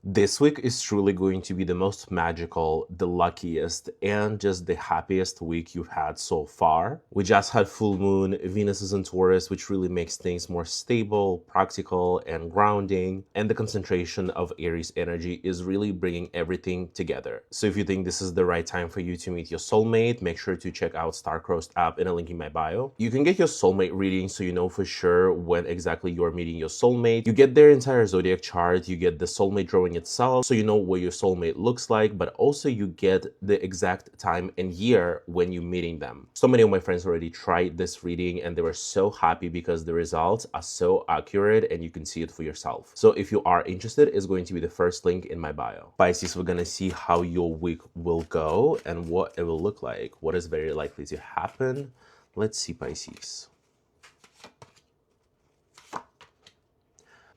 This week is truly going to be the most magical, the luckiest, and just the happiest week you've had so far. We just had full moon, Venus is in Taurus, which really makes things more stable, practical, and grounding. And the concentration of Aries energy is really bringing everything together. So if you think this is the right time for you to meet your soulmate, make sure to check out Starcrossed app in a link in my bio. You can get your soulmate reading so you know for sure when exactly you're meeting your soulmate. You get their entire zodiac chart, you get the soulmate drawing itself, so you know what your soulmate looks like, but also you get the exact time and year when you're meeting them. So many of my friends already tried this reading and they were so happy because the results are so accurate and you can see it for yourself. So if you are interested, it's going to be the first link in my bio. Pisces, we're gonna see how your week will go and what it will look like, what is very likely to happen. Let's see, Pisces.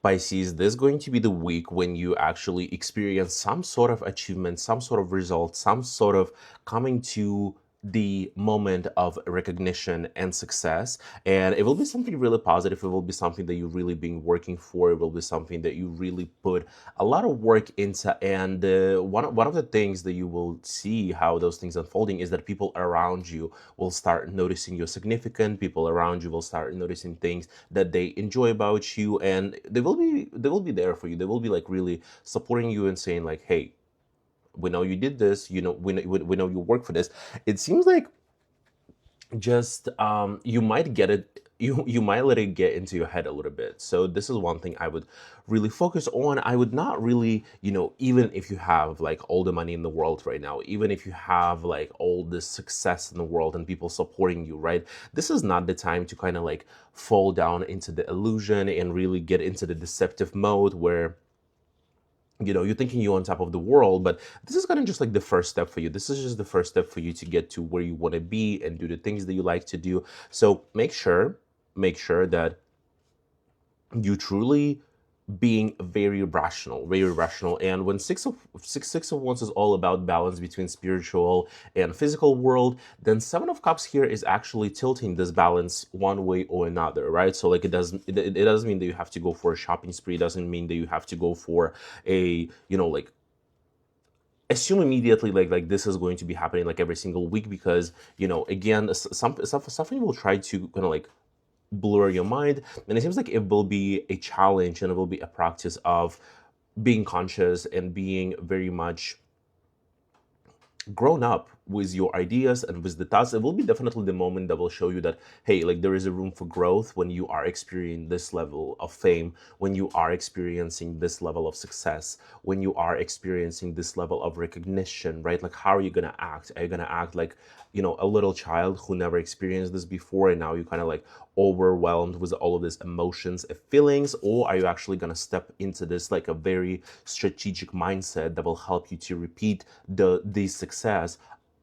Pisces, this is going to be the week when you actually experience some sort of achievement, some sort of result, some sort of coming to the moment of recognition and success. And it will be something really positive. It will be something that you've really been working for. It will be something that you really put a lot of work into. And one of the things that you will see how those things unfolding is that people around you will start noticing you're significant. People around you will start noticing things that they enjoy about you, and they will be there for you. They will be like really supporting you and saying like, hey, we know you did this, you know, we know you work for this. It seems like just you might get it, you might let it get into your head a little bit. So this is one thing I would really focus on. I would not really, you know, even if you have like all the money in the world right now, even if you have like all the success in the world and people supporting you, right, this is not the time to kind of like fall down into the illusion and really get into the deceptive mode where, you know, you're thinking you're on top of the world. But this is kind of just like the first step for you. This is just the first step for you to get to where you want to be and do the things that you like to do. So make sure that you truly being very rational. And when six of wands is all about balance between spiritual and physical world, then Seven of Cups here is actually tilting this balance one way or another, right? So like it doesn't mean that you have to go for a shopping spree. It doesn't mean that you have to go for a, you know, like assume immediately like this is going to be happening like every single week, because, you know, again, something will try to kind of like blur your mind, and it seems like it will be a challenge and it will be a practice of being conscious and being very much grown up with your ideas and with the thoughts. It will be definitely the moment that will show you that, hey, like there is a room for growth when you are experiencing this level of fame, when you are experiencing this level of success, when you are experiencing this level of recognition, right? Like, how are you gonna act? Are you gonna act like, you know, a little child who never experienced this before and now you're kind of like overwhelmed with all of these emotions and feelings? Or are you actually going to step into this like a very strategic mindset that will help you to repeat the success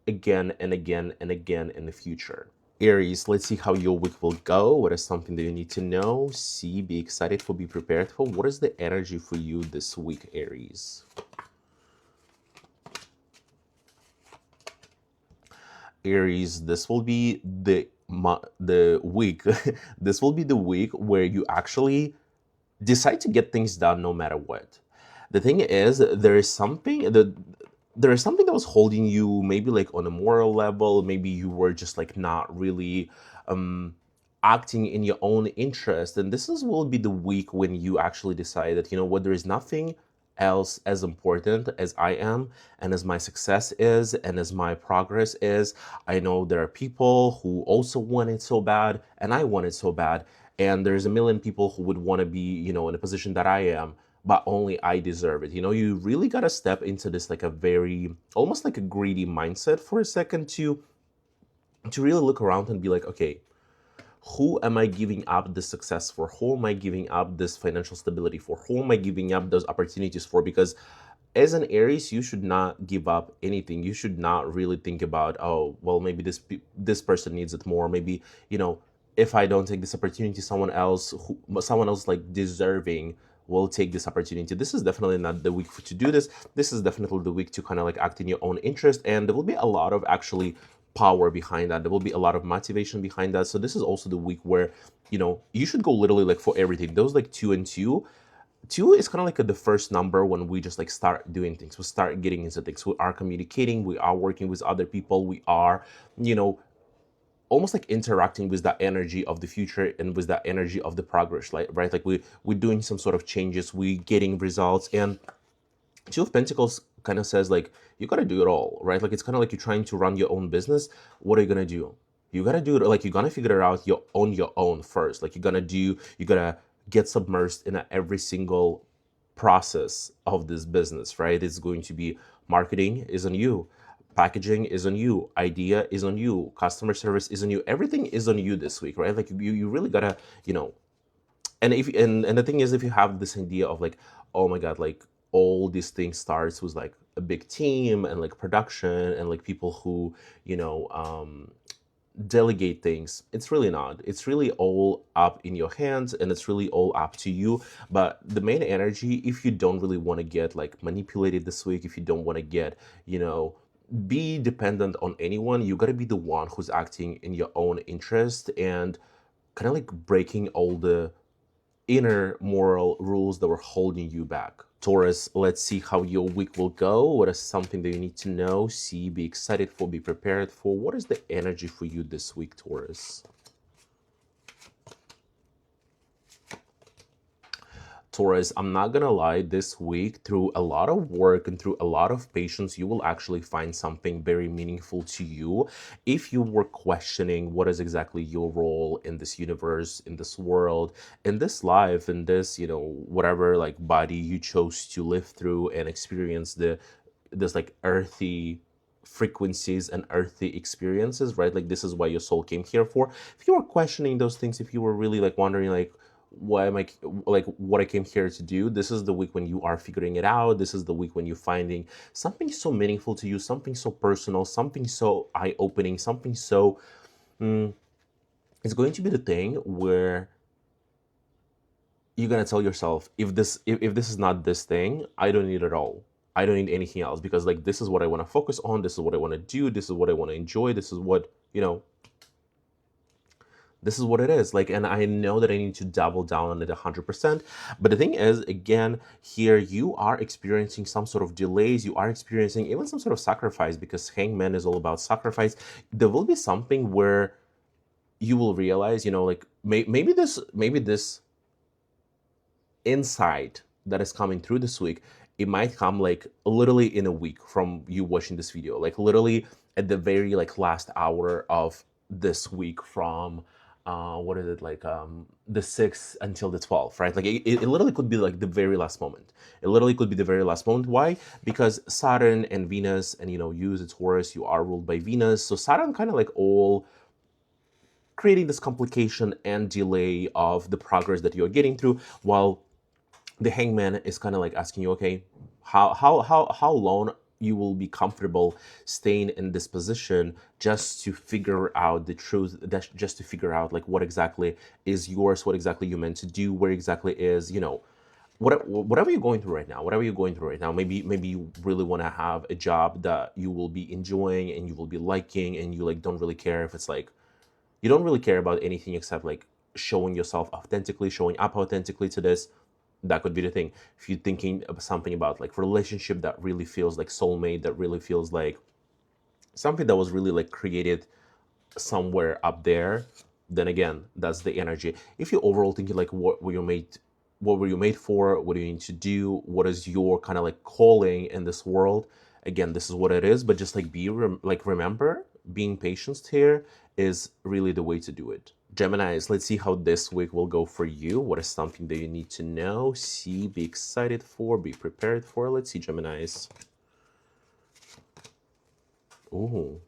again and again and again in the future? Aries, let's see how your week will go. What is something that you need to know, see, be excited for, be prepared for? What is the energy for you this week, Aries? Aries, this will be the week this will be the week where you actually decide to get things done no matter what. The thing is, there is something that was holding you, maybe like on a moral level. Maybe you were just like not really acting in your own interest, and will be the week when you actually decide that, you know what, there is nothing else as important as I am and as my success is and as my progress is. I know there are people who also want it so bad and I want it so bad, and there's a million people who would want to be, you know, in a position that I am, but only I deserve it. You know, you really got to step into this like a very almost like a greedy mindset for a second to really look around and be like, okay, who am I giving up this success for? Who am I giving up this financial stability for? Who am I giving up those opportunities for? Because as an Aries, you should not give up anything. You should not really think about, oh, well, maybe this person needs it more. Maybe, you know, if I don't take this opportunity, someone else like deserving will take this opportunity. This is definitely not the week to do this. This is definitely the week to kind of like act in your own interest, and there will be a lot of actually power behind that. There will be a lot of motivation behind that. So this is also the week where, you know, you should go literally like for everything. Those like 2 and 2 two is kind of like the first number when we just like start doing things, we start getting into things, we are communicating, we are working with other people, we are, you know, almost like interacting with that energy of the future and with that energy of the progress, like, right? Like we're doing some sort of changes, we getting results. And Two of Pentacles kind of says like you gotta do it all, right? Like it's kind of like you're trying to run your own business. What are you gonna do? You gotta do it, like you're gonna figure it out your own first. Like you gotta get submersed in every single process of this business, right? It's going to be marketing is on you, packaging is on you, idea is on you, customer service is on you, everything is on you this week, right? Like you really gotta, you know, and if and the thing is, if you have this idea of like, oh my god, like all these things starts with like a big team and like production and like people who, you know, delegate things, it's really not. It's really all up in your hands and it's really all up to you. But the main energy, if you don't really want to get like manipulated this week, if you don't want to get, you know, be dependent on anyone, you got to be the one who's acting in your own interest and kind of like breaking all the inner moral rules that were holding you back. Taurus, let's see how your week will go. What is something that you need to know, see, be excited for, be prepared for? What is the energy for you this week, Taurus? Taurus, I'm not gonna lie, this week, through a lot of work and through a lot of patience, you will actually find something very meaningful to you. If you were questioning what is exactly your role in this universe, in this world, in this life, in this, you know, whatever like body you chose to live through and experience this like earthy frequencies and earthy experiences, right? Like this is why your soul came here for. If you were questioning those things, if you were really like wondering like, why am I, like what I came here to do, this is the week when you are figuring it out. This is the week when you're finding something so meaningful to you, something so personal, something so eye-opening, something so it's going to be the thing where you're gonna tell yourself, if this is not this thing, I don't need it all, I don't need anything else, because like this is what I want to focus on, this is what I want to do, this is what I want to enjoy, this is what, you know, this is what it is. Like, and I know that I need to double down on it 100%. But the thing is, again, here you are experiencing some sort of delays. You are experiencing even some sort of sacrifice, because Hangman is all about sacrifice. There will be something where you will realize, you know, like maybe this insight that is coming through this week, it might come like literally in a week from you watching this video, like literally at the very like last hour of this week from what is it, like the 6th until the 12th, right? Like it literally could be like the very last moment. It literally could be the very last moment. Why? Because Saturn and Venus, and you know, you as a Taurus, you are ruled by Venus, so Saturn kind of like all creating this complication and delay of the progress that you're getting through, while the Hangman is kind of like asking you, okay, how long you will be comfortable staying in this position just to figure out the truth, that just to figure out like what exactly is yours, what exactly you're meant to do, where exactly is, you know, whatever you're going through right now, maybe you really want to have a job that you will be enjoying and you will be liking, and you like don't really care if it's like, you don't really care about anything except like showing yourself authentically, showing up authentically to this. That could be the thing. If you're thinking of something about like relationship that really feels like soulmate, that really feels like something that was really like created somewhere up there, then again, that's the energy. If you're overall thinking like what were you made for, what do you need to do, what is your kind of like calling in this world, again, this is what it is. But just like remember, being patient here is really the way to do it. Geminis, let's see how this week will go for you. What is something that you need to know, see, be excited for, be prepared for? Let's see, Geminis. Ooh.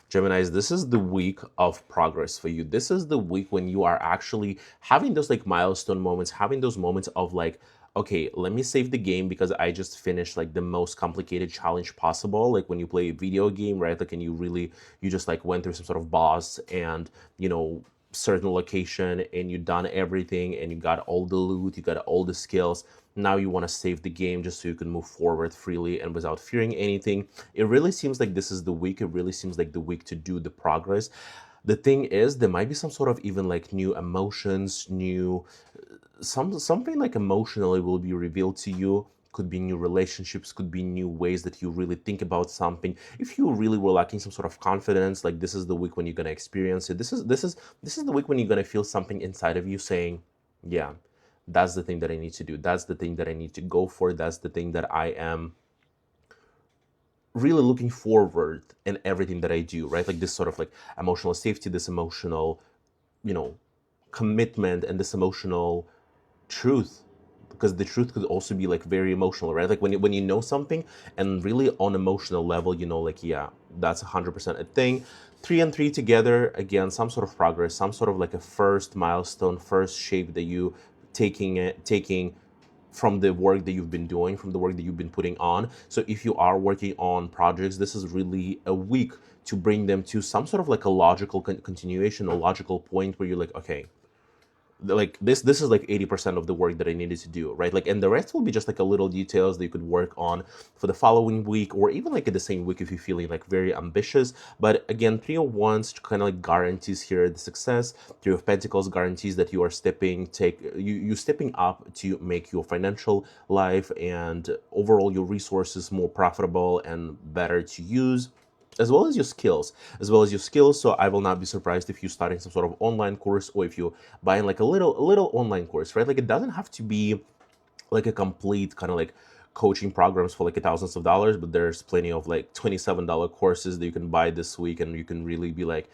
Geminis, this is the week of progress for you. This is the week when you are actually having those like milestone moments, having those moments of like, okay, let me save the game because I just finished like the most complicated challenge possible. Like when you play a video game, right? Like, and you just like went through some sort of boss and, you know, certain location, and you done everything and you got all the loot, you got all the skills. Now you want to save the game just so you can move forward freely and without fearing anything. It really seems like this is the week. It really seems like the week to do the progress. The thing is, there might be some sort of even like new emotions, new something like emotionally will be revealed to you. Could be new relationships, could be new ways that you really think about something. If you really were lacking some sort of confidence, like this is the week when you're gonna experience it. This is the week when you're gonna feel something inside of you saying, yeah, that's the thing that I need to do. That's the thing that I need to go for. That's the thing that I am really looking forward in everything that I do, right? Like this sort of like emotional safety, this emotional, you know, commitment, and this emotional truth, because the truth could also be like very emotional, right? Like when you know something and really on emotional level, you know, like, yeah, that's 100% a thing. 3 and 3 together, again, some sort of progress, some sort of like a first milestone, first shape that you taking from the work that you've been doing, from the work that you've been putting on. So if you are working on projects, this is really a week to bring them to some sort of like a logical continuation, a logical point where you're like, okay, like this is like 80% of the work that I needed to do, right? Like, and the rest will be just like a little details that you could work on for the following week, or even like in the same week if you're feeling like very ambitious. But again, 3 of Wands kind of like guarantees here the success. 3 of Pentacles guarantees that you are you stepping up to make your financial life and overall your resources more profitable and better to use, as well as your skills, So I will not be surprised if you're starting some sort of online course, or if you buying like a little online course, right? Like it doesn't have to be like a complete kind of like coaching programs for like thousands of dollars, but there's plenty of like $27 courses that you can buy this week, and you can really be like,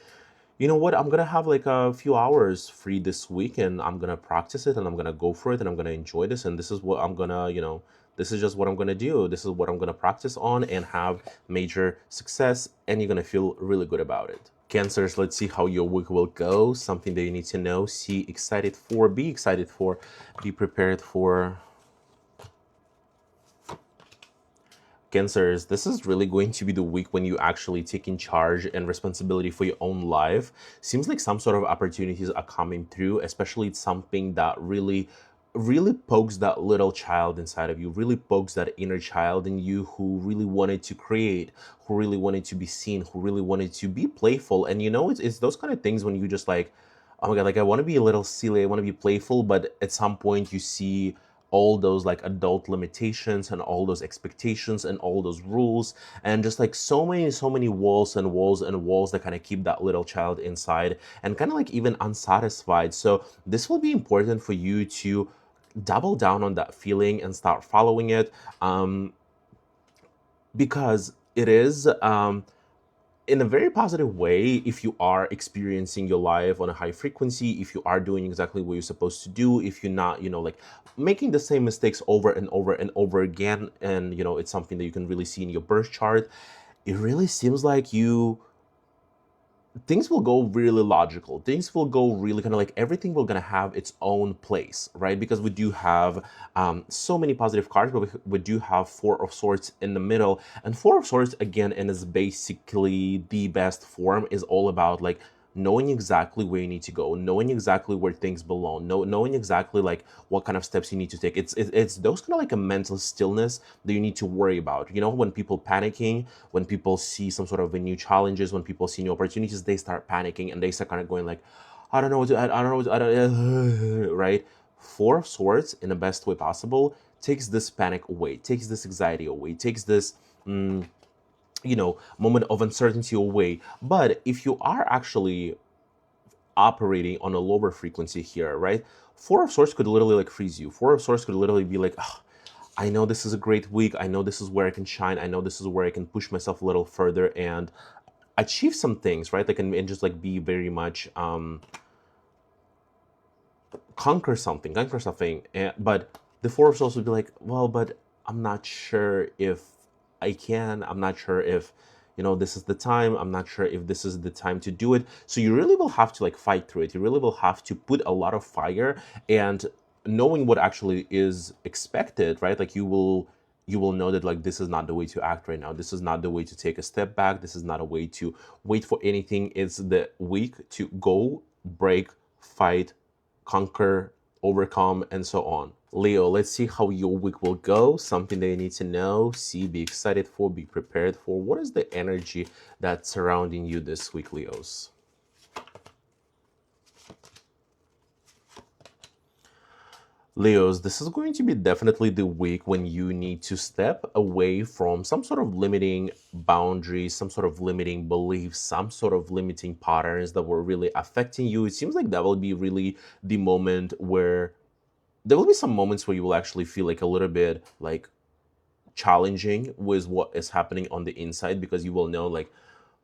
you know what, I'm gonna have like a few hours free this week, and I'm gonna practice it, and I'm gonna go for it, and I'm gonna enjoy this, and this is what I'm gonna, this is just what I'm gonna do. This is what I'm gonna practice on and have major success, and you're gonna feel really good about it. Cancers, let's see how your week will go. Something that you need to know, be excited for, be prepared for. Cancers, this is really going to be the week when you actually taking charge and responsibility for your own life. Seems like some sort of opportunities are coming through, especially it's something that really pokes that little child inside of you, really pokes that inner child in you who really wanted to create, who really wanted to be seen, who really wanted to be playful. And it's those kind of things when you just like, oh my God, like I want to be a little silly, I want to be playful, but at some point you see all those like adult limitations and all those expectations and all those rules, and just like so many walls and walls and walls that kind of keep that little child inside and kind of like even unsatisfied. So this will be important for you to double down on that feeling and start following it, because it is in a very positive way. If you are experiencing your life on a high frequency, if you are doing exactly what you're supposed to do, if you're not like making the same mistakes over and over and over again, and it's something that you can really see in your birth chart, it really seems like things will go really logical. Things will go really kind of like everything will gonna have its own place, right? Because we do have so many positive cards, but we do have Four of Swords in the middle. And Four of Swords, again, in its basically the best form, is all about like knowing exactly where you need to go, knowing exactly where things belong, knowing exactly like what kind of steps you need to take. It's those kind of like a mental stillness that you need to worry about. When people panicking, when people see some sort of a new challenges, when people see new opportunities, they start panicking and they start kind of going like, I don't know what to, I don't know what to, I don't, right? Four of Swords, in the best way possible, takes this panic away, takes this anxiety away, takes this moment of uncertainty away. But if you are actually operating on a lower frequency here, right? Four of Swords could literally like freeze you. Four of Swords could literally be like, "Ugh, I know this is a great week. I know this is where I can shine. I know this is where I can push myself a little further and achieve some things, right? Like, and just like be very much conquer something. But the Four of Swords would be like, well, but I'm not sure if I can. I'm not sure if this is the time. I'm not sure if this is the time to do it. So you really will have to like fight through it. You really will have to put a lot of fire, and knowing what actually is expected, right? Like you will know that like this is not the way to act right now. This is not the way to take a step back. This is not a way to wait for anything. It's the week to go, break, fight, conquer, overcome, and so on. Leo, let's see how your week will go. Something that you need to know, see, be excited for, be prepared for. What is the energy that's surrounding you this week, Leos? Leos, this is going to be definitely the week when you need to step away from some sort of limiting boundaries, some sort of limiting beliefs, some sort of limiting patterns that were really affecting you. It seems like that will be really the moment where there will be some moments where you will actually feel like a little bit like challenging with what is happening on the inside, because you will know like,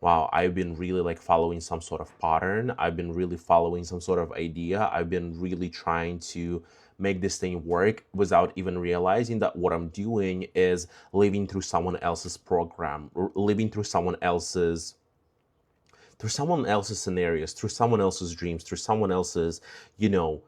wow, I've been really like following some sort of pattern. I've been really following some sort of idea. I've been really trying to make this thing work without even realizing that what I'm doing is living through someone else's program, living through someone else's scenarios, through someone else's dreams, through someone else's, you know,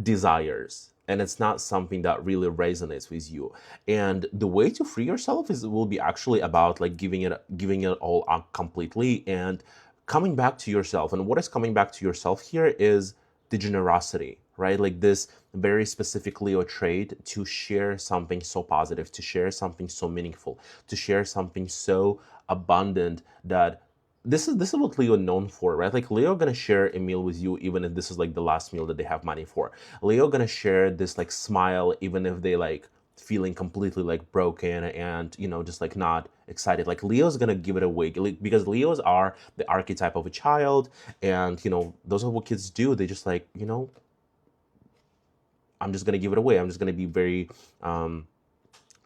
desires, and it's not something that really resonates with you. And the way to free yourself is, it will be actually about like giving it all up completely and coming back to yourself. And what is coming back to yourself here is the generosity, right? Like this very specific Leo trait to share something so positive, to share something so meaningful, to share something so abundant that this is what Leo known for, right? Like Leo gonna share a meal with you even if this is like the last meal that they have money for. Leo gonna share this like smile even if they like feeling completely like broken and just like not excited. Like Leo's gonna give it away, because Leos are the archetype of a child, and those are what kids do. They just like, I'm just gonna give it away. I'm just gonna be very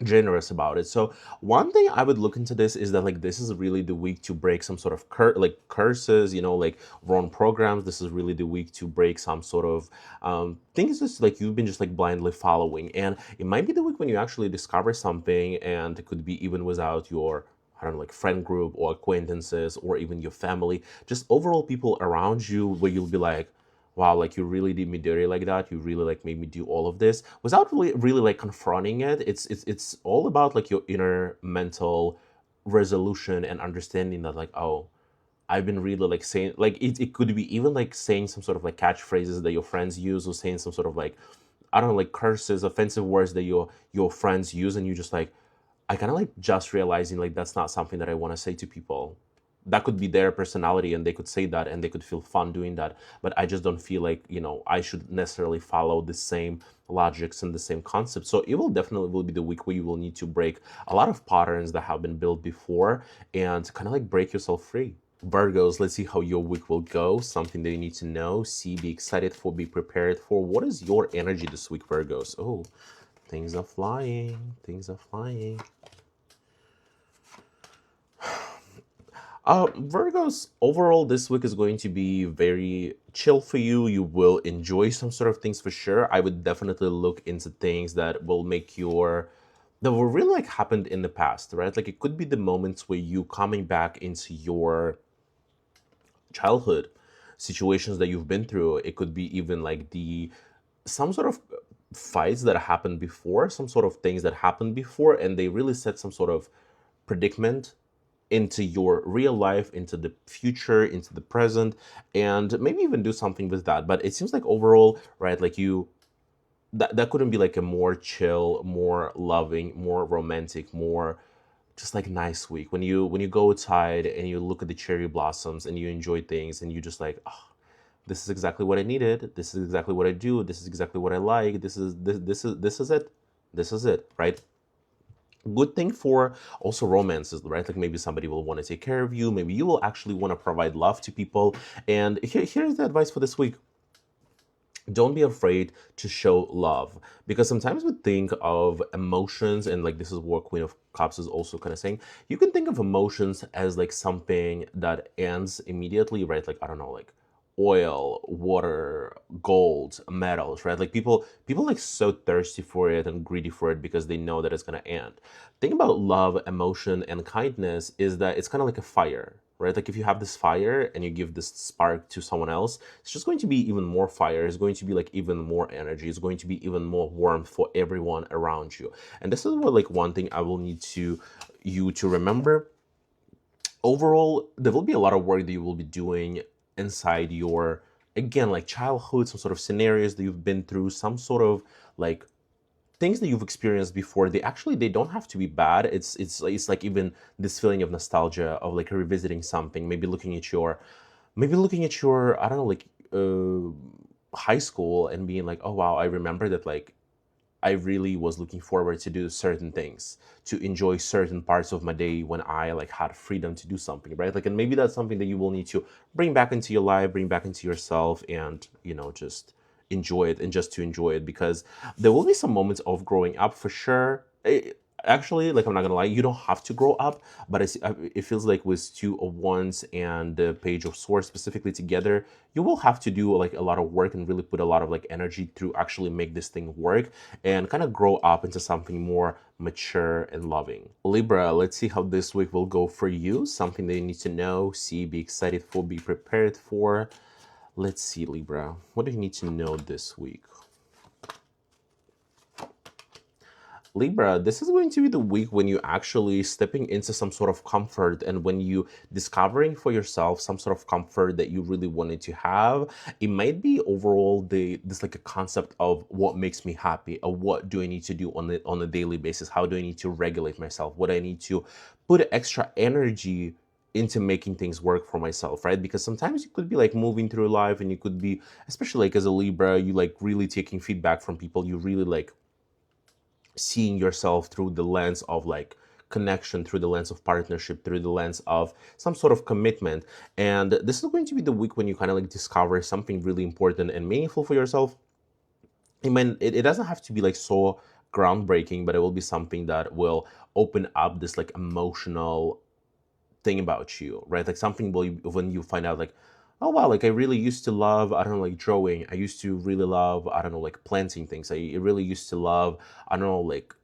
generous about it. So one thing I would look into this is that like this is really the week to break some sort of curses, like wrong programs. This is really the week to break some sort of things just like you've been just like blindly following. And it might be the week when you actually discover something, and it could be even without your, I don't know, like friend group or acquaintances or even your family, just overall people around you, where you'll be like, wow, like you really did me dirty like that. You really like made me do all of this without really like confronting it. It's all about like your inner mental resolution and understanding that like, oh, I've been really like saying, like it could be even like saying some sort of like catchphrases that your friends use, or saying some sort of like, I don't know, like curses, offensive words that your friends use, and you just like, I kind of like just realizing like that's not something that I want to say to people. That could be their personality and they could say that and they could feel fun doing that. But I just don't feel like, I should necessarily follow the same logics and the same concepts. So it will definitely will be the week where you will need to break a lot of patterns that have been built before and kind of like break yourself free. Virgos, let's see how your week will go. Something that you need to know, see, be excited for, be prepared for. What is your energy this week, Virgos? Oh, things are flying. Things are flying. Virgos, overall, this week is going to be very chill for you. You will enjoy some sort of things for sure. I would definitely look into things that will make that will really like happened in the past, right? Like it could be the moments where you coming back into your childhood, situations that you've been through. It could be even like some sort of fights that happened before, some sort of things that happened before, and they really set some sort of predicament into your real life, into the future, into the present, and maybe even do something with that. But it seems like overall, right, like that couldn't be like a more chill, more loving, more romantic, more just like nice week when you go outside and you look at the cherry blossoms and you enjoy things and you just like, oh, this is exactly what I needed. This is exactly what I do. This is exactly what I like. This is it, right? Good thing for also romances, right? Like maybe somebody will want to take care of you. Maybe you will actually want to provide love to people. And here's the advice for this week. Don't be afraid to show love, because sometimes we think of emotions, and like this is what Queen of Cups is also kind of saying. You can think of emotions as like something that ends immediately, right? Like, I don't know, like oil, water, gold, metals, right? Like people like so thirsty for it and greedy for it because they know that it's gonna end. Thing about love, emotion, and kindness is that it's kind of like a fire, right? Like if you have this fire and you give this spark to someone else, it's just going to be even more fire. It's going to be like even more energy. It's going to be even more warmth for everyone around you. And this is what like one thing I will need you to remember. Overall, there will be a lot of work that you will be doing inside your, again, like childhood, some sort of scenarios that you've been through, some sort of like things that you've experienced before. They don't have to be bad. It's like even this feeling of nostalgia of like revisiting something, maybe looking at your, I don't know, like high school and being like, oh wow, I remember that like I really was looking forward to do certain things, to enjoy certain parts of my day when I like had freedom to do something, right? Like, and maybe that's something that you will need to bring back into your life, bring back into yourself, and just enjoy it, and just to enjoy it, because there will be some moments of growing up for sure. Actually, like, I'm not gonna lie, you don't have to grow up, but it feels like with two of wands and the page of swords specifically together, you will have to do like a lot of work and really put a lot of like energy to actually make this thing work and kind of grow up into something more mature and loving. Libra, let's see how this week will go for you. Something that you need to know, see, be excited for, be prepared for. Let's see, Libra, what do you need to know this week? Libra, this is going to be the week when you actually stepping into some sort of comfort, and when you discovering for yourself some sort of comfort that you really wanted to have. It might be overall this like a concept of what makes me happy, or what do I need to do on a daily basis? How do I need to regulate myself? What I need to put extra energy into making things work for myself, right? Because sometimes you could be like moving through life, and you could be, especially like as a Libra, you like really taking feedback from people. You really like seeing yourself through the lens of like connection, through the lens of partnership, through the lens of some sort of commitment. And this is going to be the week when you kind of like discover something really important and meaningful for yourself. I mean, it doesn't have to be like so groundbreaking, but it will be something that will open up this like emotional thing about you, right? Like something will, when you find out like, oh wow, like I really used to love, I don't know, like drawing. I used to really love, I don't know, like planting things. I really used to love, I don't know, like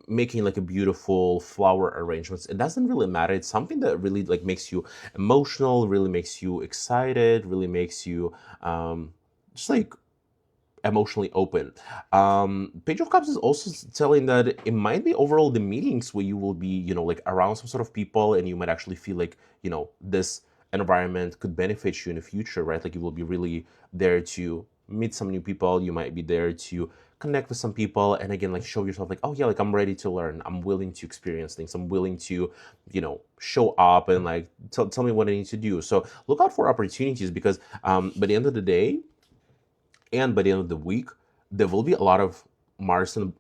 making like a beautiful flower arrangements. It doesn't really matter. It's something that really like makes you emotional, really makes you excited, really makes you just like emotionally open. Page of Cups is also telling that it might be overall the meetings where you will be, like around some sort of people, and you might actually feel like, this environment could benefit you in the future, right? Like you will be really there to meet some new people. You might be there to connect with some people, and again, like show yourself like, oh yeah, like I'm ready to learn. I'm willing to experience things. I'm willing to, show up and like tell me what I need to do. So look out for opportunities, because by the end of the day, and by the end of the week, there will be a lot of Mars and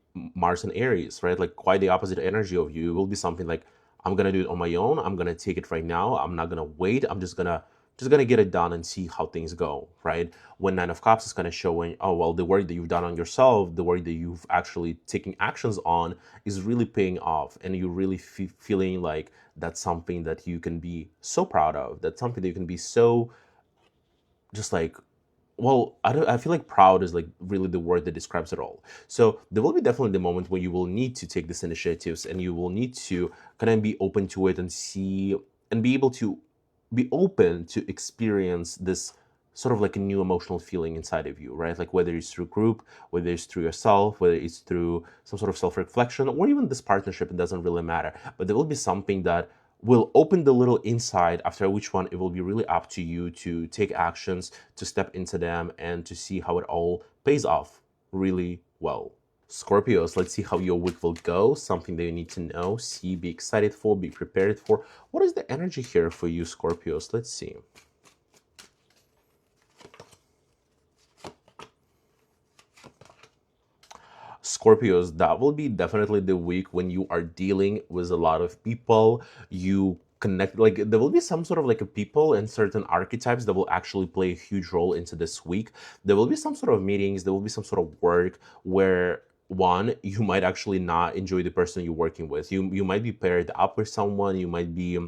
Aries, right? Like quite the opposite energy of you. It will be something like, I'm gonna do it on my own. I'm gonna take it right now. I'm not gonna wait. I'm just gonna get it done and see how things go, right? When Nine of Cups is kind of showing, oh well, the work that you've done on yourself, the work that you've actually taken actions on, is really paying off, and you're really feeling like that's something that you can be so proud of. That's something that you can be so just like, well, I feel like proud is like really the word that describes it all. So there will be definitely the moment when you will need to take these initiatives, and you will need to kind of be open to it and see, and be able to be open to experience this sort of like a new emotional feeling inside of you, right? Like whether it's through group, whether it's through yourself, whether it's through some sort of self-reflection, or even this partnership, it doesn't really matter. But there will be something that will open the little inside, after which one it will be really up to you to take actions, to step into them, and to see how it all pays off really well. Scorpios, let's see how your week will go. Something that you need to know, see, be excited for, be prepared for. What is the energy here for you, Scorpios? Let's see. Scorpios, that will be definitely the week when you are dealing with a lot of people. You connect, like there will be some sort of like a people and certain archetypes that will actually play a huge role into this week. There will be some sort of meetings, there will be some sort of work where, one, you might actually not enjoy the person you're working with. You might be paired up with someone, you might be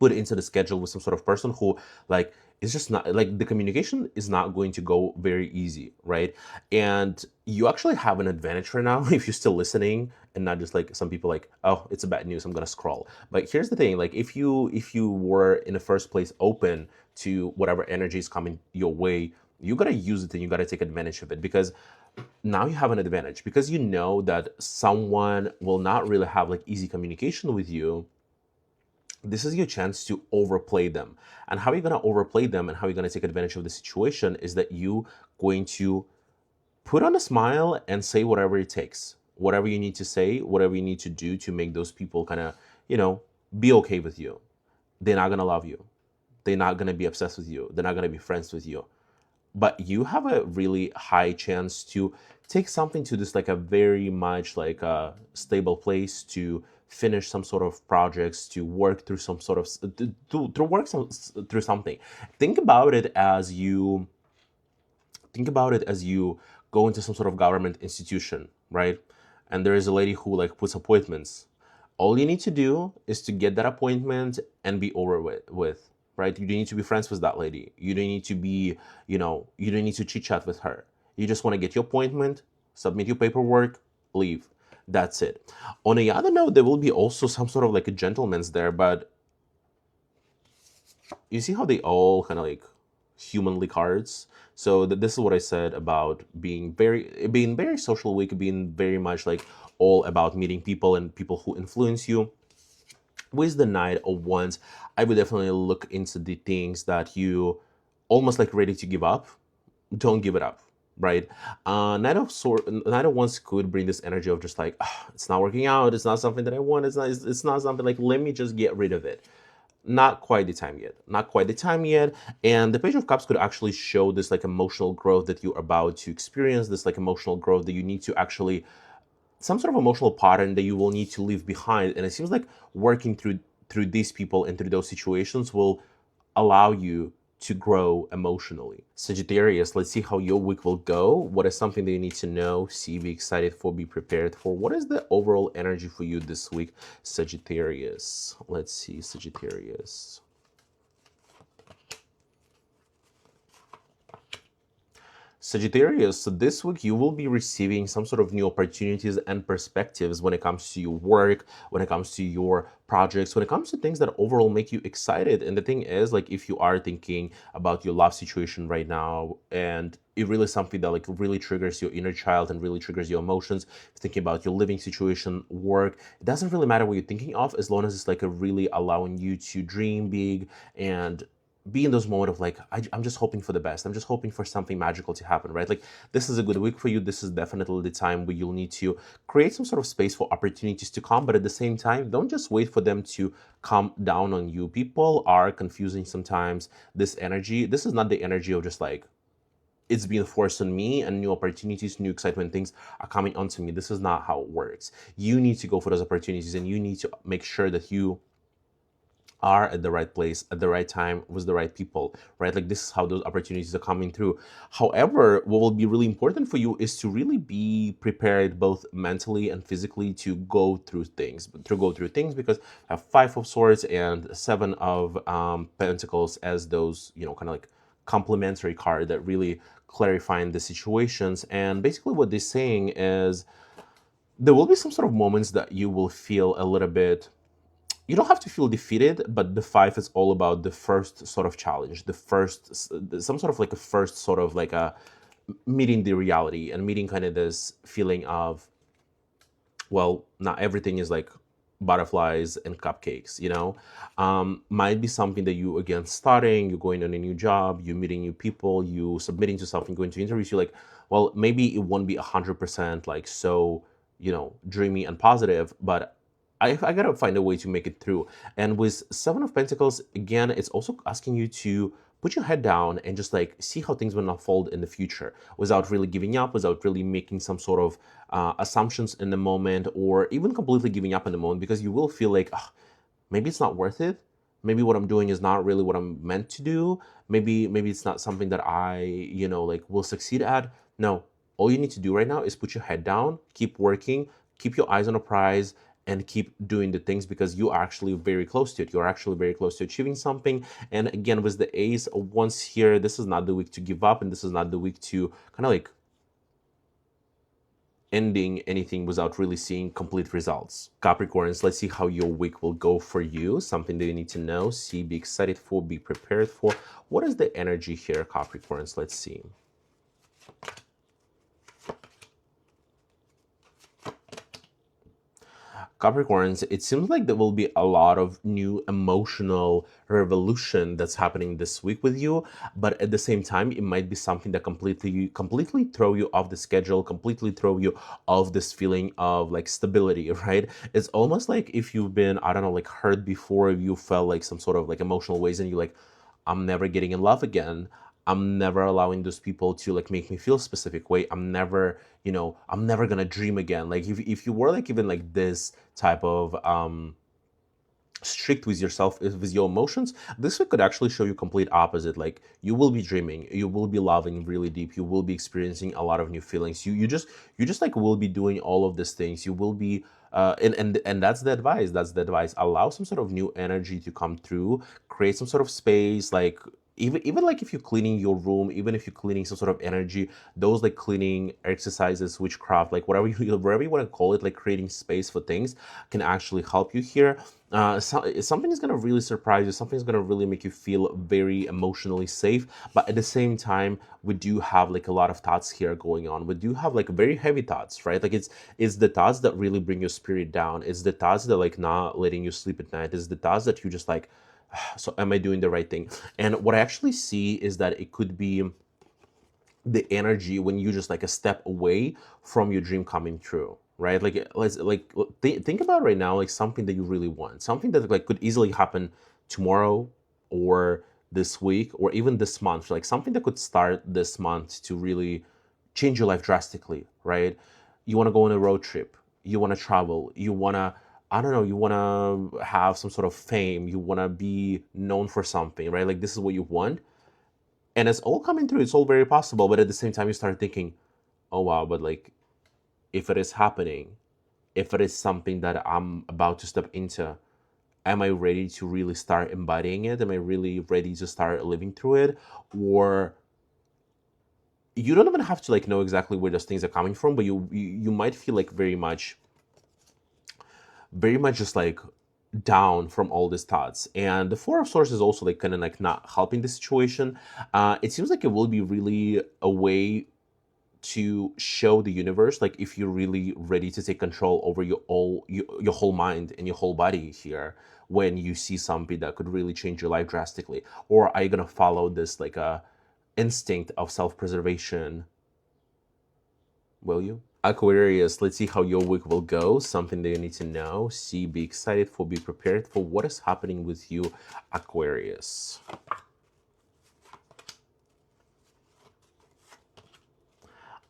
put into the schedule with some sort of person who, like, it's just not like, the communication is not going to go very easy, right? And you actually have an advantage right now if you're still listening, and not just like some people like, oh, it's a bad news, I'm gonna scroll. But here's the thing, like if you were in the first place open to whatever energy is coming your way, you gotta use it, and you gotta take advantage of it, because now you have an advantage, because you know that someone will not really have like easy communication with you. This is your chance to overplay them. And how you're going to overplay them, and how you're going to take advantage of the situation, is that you going to put on a smile and say whatever it takes, whatever you need to say, whatever you need to do to make those people kind of, be okay with you. They're not going to love you. They're not going to be obsessed with you. They're not going to be friends with you. but you have a really high chance to take something to this like a very much like a stable place, to finish some sort of projects, to work through some sort of to work through something. Think about it as you think about it as you go into some sort of government institution, right? And there is a lady who like puts appointments. All you need to do is to get that appointment and be over with, right? You don't need to be friends with that lady. You don't need to be, you don't need to chit chat with her. You just want to get your appointment, submit your paperwork, leave. That's it. On the other note, there will be also some sort of like a gentleman's there, but you see how they all kind of like humanly cards. So this is what I said about being very social week, being very much like all about meeting people and people who influence you. With the Knight of Wands, I would definitely look into the things that you almost like ready to give up. Don't give it up, right? Knight of Wands could bring this energy of just like, "Ah, it's not working out. It's not something that I want. It's not something like, let me just get rid of it." Not quite the time yet. Not quite the time yet. And the Page of Cups could actually show this like emotional growth that you're about to experience, this like emotional growth that you need to actually, some sort of emotional pattern that you will need to leave behind. And it seems like working through these people and through those situations will allow you to grow emotionally. Sagittarius, let's see how your week will go. What is something that you need to know, see, be excited for, be prepared for? What is the overall energy for you this week, Sagittarius? Let's see, Sagittarius. Sagittarius, so this week you will be receiving some sort of new opportunities and perspectives when it comes to your work, when it comes to your projects, when it comes to things that overall make you excited. And the thing is, like, if you are thinking about your love situation right now, and it really is something that like really triggers your inner child and really triggers your emotions, thinking about your living situation, work, it doesn't really matter what you're thinking of, as long as it's like a really allowing you to dream big and be in those moments of like, I'm just hoping for the best. I'm just hoping for something magical to happen, right? Like, this is a good week for you. This is definitely the time where you'll need to create some sort of space for opportunities to come. But at the same time, don't just wait for them to come down on you. People are confusing sometimes this energy. This is not the energy of just like, it's being forced on me and new opportunities, new excitement, things are coming onto me. This is not how it works. You need to go for those opportunities and you need to make sure that you are at the right place at the right time with the right people, right? Like, this is how those opportunities are coming through. However, what will be really important for you is to really be prepared both mentally and physically to go through things, because I have Five of Swords and Seven of Pentacles as those, kind of like complementary card that really clarifying the situations. And basically what they're saying is there will be some sort of moments that you will feel a little bit, you don't have to feel defeated, but the five is all about the first sort of challenge, some sort of like a first sort of like a meeting the reality and meeting kind of this feeling of, well, not everything is like butterflies and cupcakes, might be something that you, again, starting, you're going on a new job, you're meeting new people, you submitting to something, going to interviews, you're like, well, maybe it won't be 100% like so, dreamy and positive, but I gotta find a way to make it through. And with Seven of Pentacles, again, it's also asking you to put your head down and just like see how things will unfold in the future without really giving up, without really making some sort of assumptions in the moment, or even completely giving up in the moment, because you will feel like, "Ah, maybe it's not worth it. Maybe what I'm doing is not really what I'm meant to do. Maybe it's not something that I, like will succeed at." No, all you need to do right now is put your head down, keep working, keep your eyes on a prize, and keep doing the things, because you are actually very close to it. You're actually very close to achieving something. And again, with the Ace of Wands here, this is not the week to give up, and this is not the week to kind of like ending anything without really seeing complete results. Capricorns, let's see how your week will go for you. Something that you need to know, see, be excited for, be prepared for. What is the energy here, Capricorns? Let's see. Capricorns, it seems like there will be a lot of new emotional revolution that's happening this week with you, but at the same time, it might be something that completely throw you off the schedule, completely throw you off this feeling of like stability, right? It's almost like if you've been, I don't know, like hurt before, you felt like some sort of like emotional ways, and you're like, I'm never getting in love again. I'm never allowing those people to like make me feel a specific way. I'm never, I'm never gonna dream again. Like if you were like even like this type of strict with yourself, with your emotions, this week could actually show you complete opposite. Like you will be dreaming, you will be loving really deep, you will be experiencing a lot of new feelings. You just like will be doing all of these things. You will be and that's the advice. That's the advice. Allow some sort of new energy to come through. Create some sort of space. Like even like if you're cleaning your room, even if you're cleaning some sort of energy, those like cleaning exercises, witchcraft, like whatever you want to call it, like creating space for things can actually help you here. Something is going to really surprise you. Something is going to really make you feel very emotionally safe. But at the same time, we do have like a lot of thoughts here going on. We do have like very heavy thoughts, right? Like it's the thoughts that really bring your spirit down. It's the thoughts that like not letting you sleep at night. It's the thoughts that you just like, so am I doing the right thing? And what I actually see is that it could be the energy when you just like a step away from your dream coming true, right? Like let's like think about right now, like something that you really want, something that like could easily happen tomorrow or this week or even this month, like something that could start this month to really change your life drastically, right? You want to go on a road trip, you want to travel, you want to, I don't know, you want to have some sort of fame, you want to be known for something, right? Like this is what you want, and it's all coming through. It's all very possible, but at the same time you start thinking, oh wow, but like if it is happening, if it is something that I'm about to step into, am I ready to really start embodying it? Am I really ready to start living through it? Or you don't even have to like know exactly where those things are coming from, but you might feel like very much just like down from all these thoughts. And the Four of Swords is also like kind of like not helping the situation. It seems like it will be really a way to show the universe like if you're really ready to take control over your whole mind and your whole body here when you see something that could really change your life drastically. Or are you gonna follow this like a instinct of self-preservation? Will you? Aquarius, let's see how your week will go. Something that you need to know, see, be excited for, be prepared for what is happening with you, Aquarius.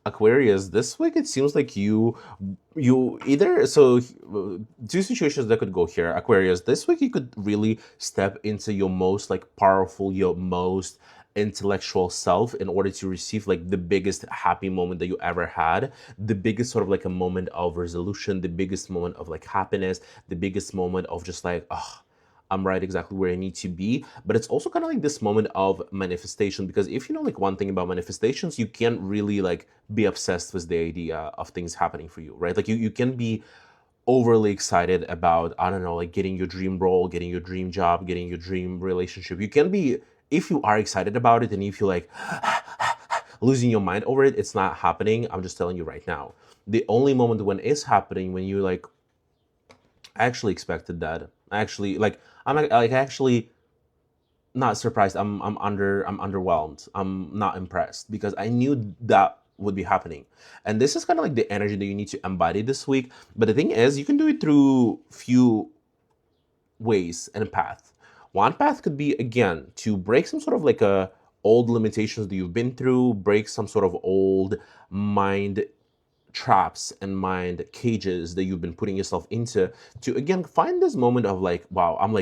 Aquarius, this week it seems like you either, so two situations that could go here. Aquarius, this week you could really step into your most like powerful, your most intellectual self in order to receive like the biggest happy moment that you ever had, the biggest sort of like a moment of resolution, the biggest moment of like happiness, the biggest moment of just like, oh, I'm right exactly where I need to be. But it's also kind of like this moment of manifestation, because if you know like one thing about manifestations, you can't really like be obsessed with the idea of things happening for you, right? Like you can be overly excited about, I don't know, like getting your dream role, getting your dream job, getting your dream relationship. You can be, if you are excited about it and if you like losing your mind over it, it's not happening. I'm just telling you right now. The only moment when it's happening, when you like, I actually expected that. Actually, like I'm like actually not surprised. I'm underwhelmed. I'm not impressed because I knew that would be happening. And this is kind of like the energy that you need to embody this week. But the thing is, you can do it through few ways and path. One path could be again to break some sort of like a old limitations that you've been through, break some sort of old mind traps and mind cages that you've been putting yourself into, to again find this moment of like, wow, I'm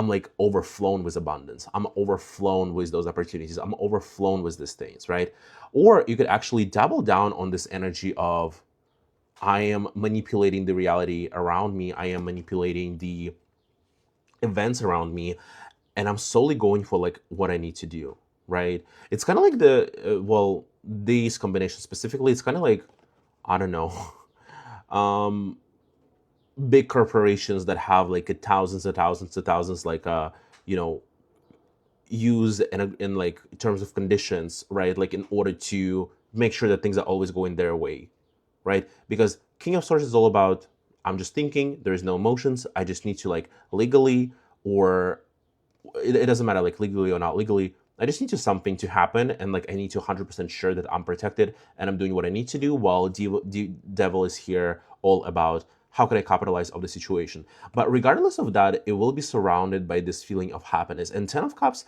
like overflown with abundance. I'm overflown with those opportunities. I'm overflown with these things, right? Or you could actually double down on this energy of I am manipulating the reality around me. I am manipulating the events around me, and I'm solely going for like what I need to do, right? It's kind of like these combinations specifically, it's kind of like, I don't know, um, big corporations that have like thousands and thousands and thousands, like you know, use in like terms of conditions, right? Like in order to make sure that things are always going their way, right? Because King of Swords is all about, I'm just thinking, there is no emotions. I just need to like legally, or it doesn't matter like legally or not legally. I just need to something to happen, and like I need to 100% sure that I'm protected and I'm doing what I need to do. While Devil is here all about how can I capitalize on the situation. But regardless of that, it will be surrounded by this feeling of happiness. And Ten of Cups,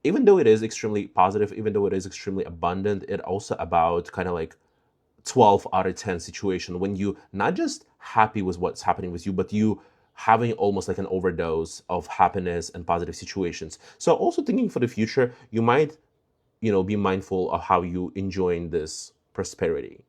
even though it is extremely positive, even though it is extremely abundant, it also about kind of like 12 out of 10 situation when you not just happy with what's happening with you, but you having almost like an overdose of happiness and positive situations. So also thinking for the future, you might, be mindful of how you enjoying this prosperity.